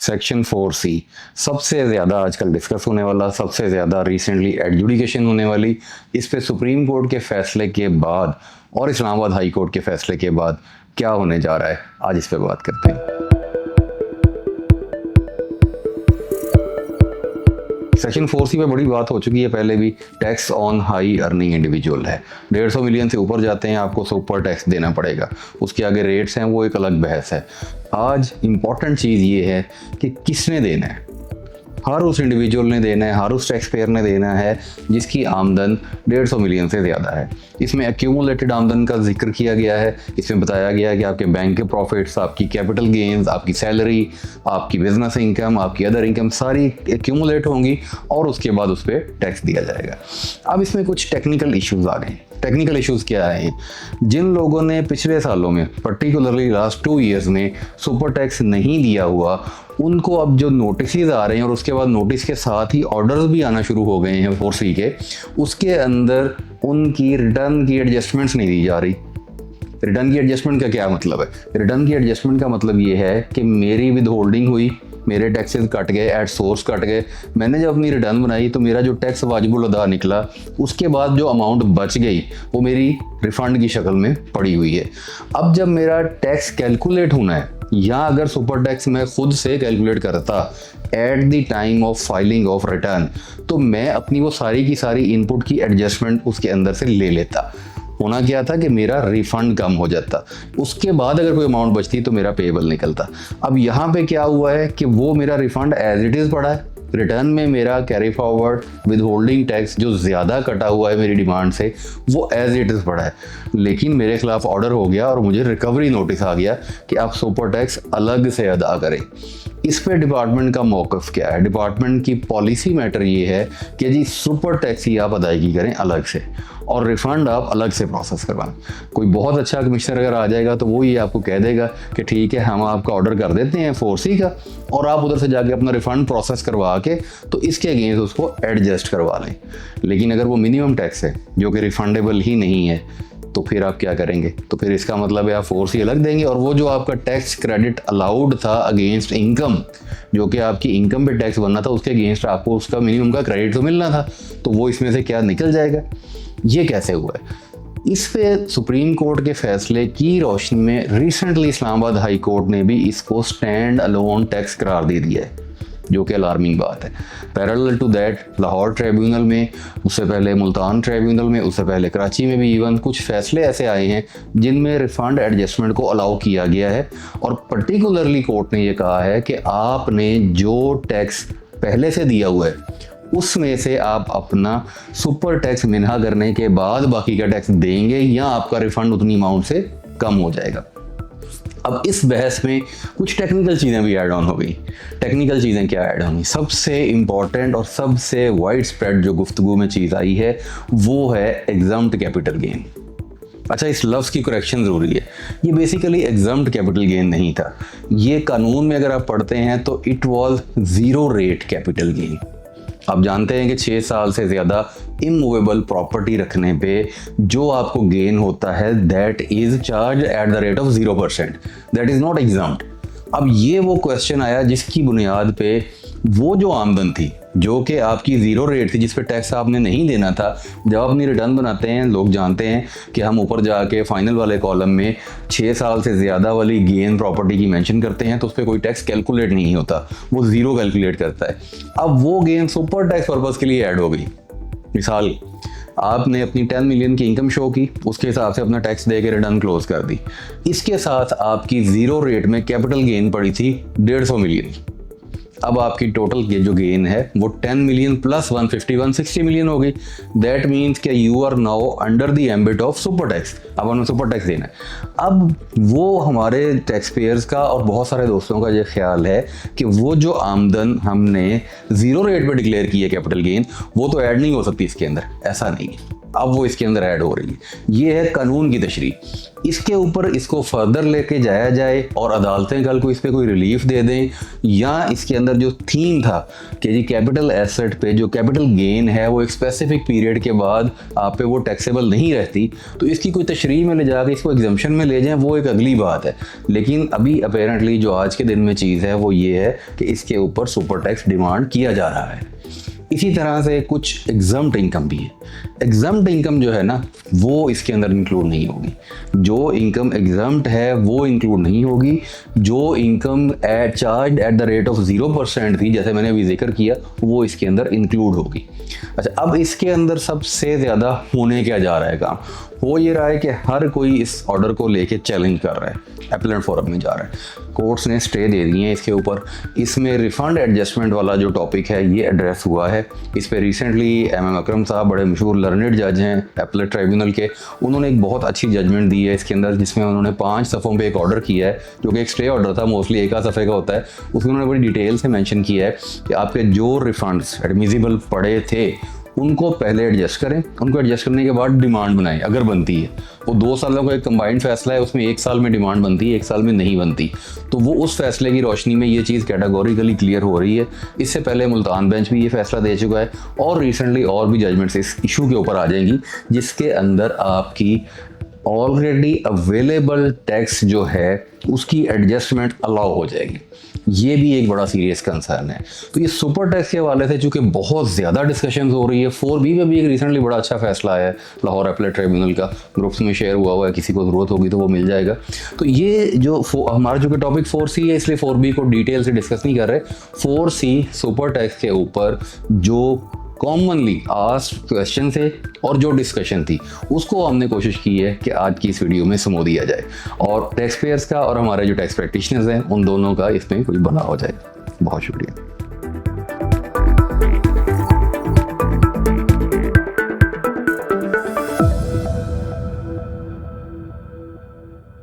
Section 4C सबसे ज़्यादा आजकल डिस्कस होने वाला, सबसे ज़्यादा रिसेंटली एडजुडिकेशन होने वाली, इस पे सुप्रीम कोर्ट के फैसले के बाद और इस्लामाबाद हाई कोर्ट के फैसले के बाद क्या होने जा रहा है, आज इस पे बात करते हैं। सेक्शन 4C पे बड़ी बात हो चुकी है पहले भी। Tax on high earning individual है, 150 मिलियन से ऊपर जाते हैं आपको सुपर टैक्स देना पड़ेगा। उसके आगे रेट्स हैं, वो एक अलग बहस है। आज इंपॉर्टेंट चीज़ ये है कि किसने देना है। हर उस इंडिविजुअल ने देना है, हर उस टैक्स पेयर ने देना है जिसकी आमदन 150 मिलियन से ज़्यादा है। इसमें एक्यूमुलेटेड आमदन का जिक्र किया गया है। इसमें बताया गया है कि आपके बैंक के प्रॉफिट्स, आपकी कैपिटल गेन्स, आपकी सैलरी, आपकी बिजनेस इनकम, आपकी अदर इनकम सारी एक्यूमुलेट होंगी और उसके बाद उस पर टैक्स दिया जाएगा। अब इसमें कुछ टेक्निकल इश्यूज आ गए। टेक्निकल इश्यूज क्या है? जिन लोगों ने पिछले सालों में, पर्टिकुलरली लास्ट 2 ईयर्स में सुपर टैक्स नहीं दिया हुआ, उनको अब जो नोटिस आ रहे हैं और उसके बाद नोटिस के साथ ही ऑर्डर्स भी आना शुरू हो गए हैं 4C के, उसके अंदर उनकी रिटर्न की एडजस्टमेंट्स नहीं दी जा रही। रिटर्न की एडजस्टमेंट का क्या मतलब है? रिटर्न की एडजस्टमेंट का मतलब ये है कि मेरी विद होल्डिंग हुई, मेरे टैक्सेस कट गए, एट सोर्स कट गए, मैंने जब अपनी रिटर्न बनाई तो मेरा जो टैक्स वाजिबुल अदा निकला, उसके बाद जो अमाउंट बच गई वो मेरी रिफंड की शक्ल में पड़ी हुई है। अब जब मेरा टैक्स कैलकुलेट होना है, या अगर सुपर टैक्स मैं खुद से कैलकुलेट करता at the time of filing of return, तो मैं अपनी वो सारी की सारी इनपुट की एडजस्टमेंट उसके अंदर से ले लेता। होना क्या था कि मेरा रिफंड कम हो जाता, उसके बाद अगर कोई अमाउंट बचती तो मेरा पेएबल निकलता। अब यहाँ पे क्या हुआ है कि वो मेरा रिफंड एज इट इज़ पड़ा है। रिटर्न में मेरा carry forward with holding tax जो ज़्यादा कटा हुआ है मेरी डिमांड से, वो एज इट इज़ पड़ा है। लेकिन मेरे खिलाफ ऑर्डर हो गया और मुझे रिकवरी नोटिस आ गया कि आप सुपर टैक्स अलग से अदा करें। इस पे डिपार्टमेंट का मौक़िफ़ क्या है? डिपार्टमेंट की पॉलिसी मैटर ये है कि जी सुपर टैक्स ही आप अदायगी करें अलग से और रिफ़ंड आप अलग से प्रोसेस करवाएं। कोई बहुत अच्छा कमिश्नर अगर आ जाएगा तो वो ये आपको कह देगा कि ठीक है, हम आपका ऑर्डर कर देते हैं 4C का, और आप उधर से जाके अपना रिफ़ंड प्रोसेस करवा के तो इसके अगेंस्ट उसको एडजस्ट करवा लें। लेकिन अगर वो मिनिमम टैक्स है जो कि रिफंडेबल ही नहीं है, तो फिर आप क्या करेंगे? तो फिर इसका मतलब है आप 4C अलग देंगे, और वो जो आपका टैक्स क्रेडिट अलाउड था अगेंस्ट इनकम, जो कि आपकी इनकम पे टैक्स बनना था, उसके अगेंस्ट आपको उसका मिनिमम का क्रेडिट तो मिलना था, तो वो इसमें से क्या निकल जाएगा? ये कैसे हुआ है? इस पे सुप्रीम कोर्ट के फैसले की रोशनी में रिसेंटली इस्लामाबाद हाई कोर्ट ने भी इसको स्टैंड अलोन टैक्स करार दे दिया है, जो कि अलार्मिंग बात है। Parallel to that Lahore tribunal में, उससे पहले मुल्तान ट्राइब्यूनल में, उससे पहले कराची में भी इवन कुछ फैसले ऐसे आए हैं जिनमें रिफंड एडजस्टमेंट को अलाउ किया गया है। और पर्टिकुलरली कोर्ट ने ये कहा है कि आपने जो टैक्स पहले से दिया हुआ है उसमें से आप अपना सुपर टैक्स मिन्हा करने के बाद बाकी का टैक्स देंगे, या आपका रिफंड उतनी अमाउंट से कम हो जाएगा। अब इस बहस में कुछ टेक्निकल चीज़ें भी ऐड ऑन हो गई। टेक्निकल चीज़ें क्या ऐड ऑन हुई? सबसे इम्पॉर्टेंट और सबसे वाइड स्प्रेड जो गुफ्तगू में चीज़ आई है वो है एग्जम्प्ट कैपिटल गेन। अच्छा, इस लफ्ज़ की करेक्शन ज़रूरी है। ये बेसिकली एग्जम्प्ट कैपिटल गेन नहीं था। ये कानून में अगर आप पढ़ते हैं तो it was zero rate capital gain. आप जानते हैं कि 6 साल से ज़्यादा इमूवेबल प्रॉपर्टी रखने पे जो आपको गेन होता है that is charge at the rate of 0%, that is not exempt. अब ये वो क्वेश्चन आया जिसकी बुनियाद पे वो जो आमदन थी जो कि आपकी ज़ीरो रेट थी, जिस पे टैक्स आपने नहीं देना था, जब अपनी रिटर्न बनाते हैं लोग जानते हैं कि हम ऊपर जाके फाइनल वाले कॉलम में 6 साल से ज़्यादा वाली गेन प्रॉपर्टी की मेंशन करते हैं तो उस पर कोई टैक्स कैलकुलेट नहीं होता, वो ज़ीरो कैलकुलेट करता है। अब वो गेन सुपर टैक्स पर्पज़ के लिए ऐड हो गई। मिसाल, आपने अपनी 10 मिलियन की इनकम शो की, उसके हिसाब से अपना टैक्स दे के रिटर्न क्लोज कर दी। इसके साथ आपकी ज़ीरो रेट में कैपिटल गेन पड़ी थी 150 मिलियन। अब आपकी टोटल ये जो गेन है वो 10 मिलियन प्लस 150 160 मिलियन हो गई। दैट मीन्स कि you are now under the ambit of super tax. अब हमें सुपर टैक्स देना है। अब वो हमारे टैक्स पेयर्स का और बहुत सारे दोस्तों का ये ख्याल है कि वो जो आमदन हमने ज़ीरो रेट पे डिक्लेयर की है कैपिटल गेन, वो तो ऐड नहीं हो सकती इसके अंदर। ऐसा नहीं है। अब वो इसके अंदर ऐड हो रही है। ये है कानून की तशरीह। इसके ऊपर इसको फर्दर लेके जाया जाए और अदालतें कल को इस पर कोई रिलीफ दे दें, या इसके अंदर जो थीम था कि जी कैपिटल एसेट पे जो कैपिटल गेन है वो एक स्पेसिफिक पीरियड के बाद आप पे वो टैक्सेबल नहीं रहती, तो इसकी कोई तशरीह में ले जाकर इसको एग्जम्पशन में ले जाएं, वो एक अगली बात है। लेकिन अभी अपेरेंटली जो आज के दिन में चीज़ है वो ये है कि इसके ऊपर सुपर टैक्स डिमांड किया जा रहा है। इसी तरह से कुछ एग्जम्प्ट इनकम भी है। एग्जम्प्ट इनकम जो है ना वो इसके अंदर इंक्लूड नहीं होगी। जो इनकम एग्जम्प्ट है वो इंक्लूड नहीं होगी। जो income charge at the rate of 0% थी, जैसे मैंने अभी जिक्र किया, वो इसके अंदर इंक्लूड होगी। अच्छा, अब इसके अंदर सबसे ज़्यादा होने क्या जा रहा है काम, हो ये रहा है कि हर कोई इस ऑर्डर को लेके चैलेंज कर रहा है, एपेलेट फोरम में जा रहा है। कोर्ट्स ने स्टे दे दिए हैं इसके ऊपर। इसमें रिफंड एडजस्टमेंट वाला जो टॉपिक है ये एड्रेस हुआ है। इस पर रिसेंटली एम अकरम साहब, बड़े मशहूर लर्नेड जज हैं एपेलेट ट्राइब्यूनल के, उन्होंने एक बहुत अच्छी जजमेंट दी है इसके अंदर, जिसमें उन्होंने 5 सफ़ों पे एक ऑर्डर किया है, जो कि एक स्टे ऑर्डर था, मोस्टली एक सफ़े का होता है। उसमें उन्होंने बड़ी डिटेल से मेंशन किया है कि आपके जो रिफंड्स एडमिसिबल पड़े थे उनको पहले एडजस्ट करें, उनको एडजस्ट करने के बाद डिमांड बनाएं अगर बनती है। वो 2 सालों का एक कंबाइंड फैसला है, उसमें 1 साल में डिमांड बनती है, 1 साल में नहीं बनती। तो वो उस फैसले की रोशनी में ये चीज़ कैटेगोरिकली क्लियर हो रही है। इससे पहले मुल्तान बेंच भी ये फैसला दे चुका है और रिसेंटली और भी जजमेंट्स इस इशू के ऊपर आ जाएंगी, जिसके अंदर आपकी ऑलरेडी अवेलेबल टैक्स जो है उसकी एडजस्टमेंट अलाउ हो जाएगी। ये भी एक बड़ा सीरियस कंसर्न है। तो ये सुपर टैक्स के हवाले से चूँकि बहुत ज़्यादा डिस्कशन हो रही है, 4B में भी एक रिसेंटली बड़ा अच्छा फैसला आया है लाहौर एपेलेट ट्राइब्यूनल का, ग्रुप्स में शेयर हुआ है, किसी को ज़रूरत होगी तो वो मिल जाएगा। तो ये जो हमारा जो कि टॉपिक 4C है, इसलिए 4B को डिटेल से डिस्कस नहीं कर रहे। 4C सुपर टैक्स के ऊपर जो कॉमनली आस्क्ड क्वेश्चन थे और जो डिस्कशन थी उसको हमने कोशिश की है कि आज की इस वीडियो में समो दिया जाए और टैक्स पेयर्स का और हमारे जो टैक्स प्रैक्टिशनर्स हैं उन दोनों का इसमें कुछ भला हो जाए। बहुत शुक्रिया।